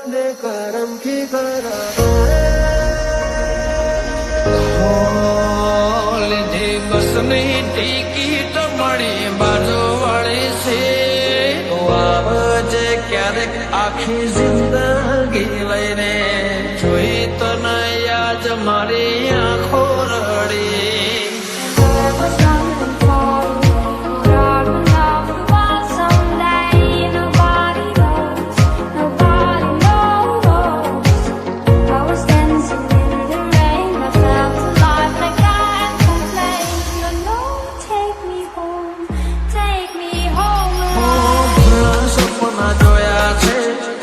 ને કરમથી કરા લીધી બસની ટિકિટ મળી બાજુ વાળી છે તો આવજે ક્યારેક આખી જિંદગી લઈને જોઈ તો નયા જ મારી આંખો રડી સપના જોયા છે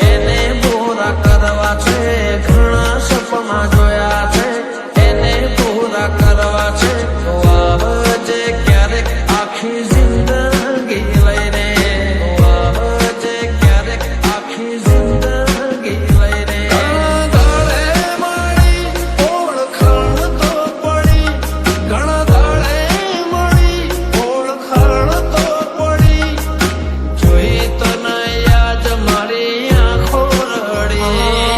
એને પૂરા કરવા છે ઘણા સપના જોયા છે એને પૂરા કરવા છે તો આવજે ક્યારેક આખી જિંદગી લઈને તો આવજે ક્યારેક આખી જિંદગી લઈને દાડે મળી ઓળખાણ તો પડી ઘણા દાડે મળી ઓળખાણ તો પડી જોઈ તો નયા જ મારી આંખો રડી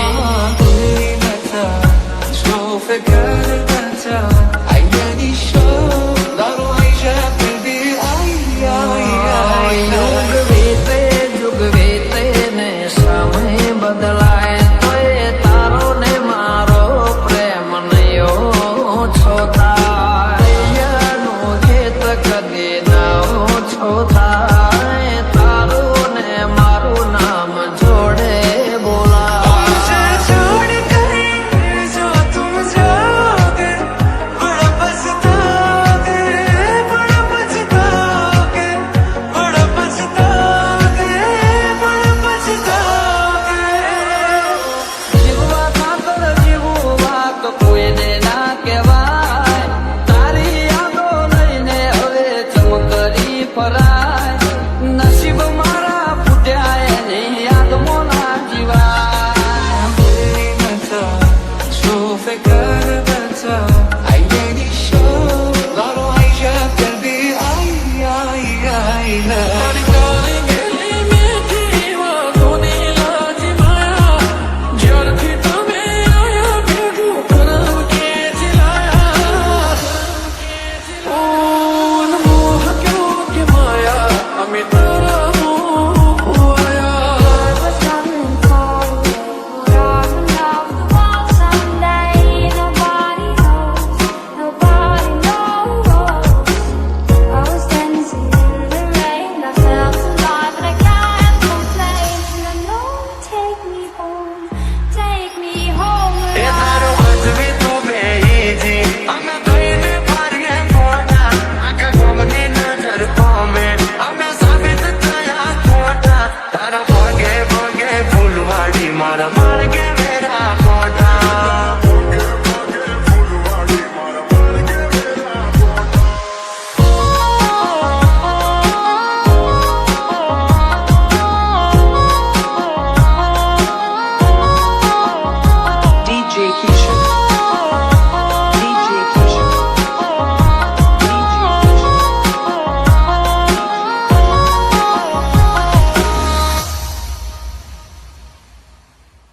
યુગ વીતે ને સમય બદલાય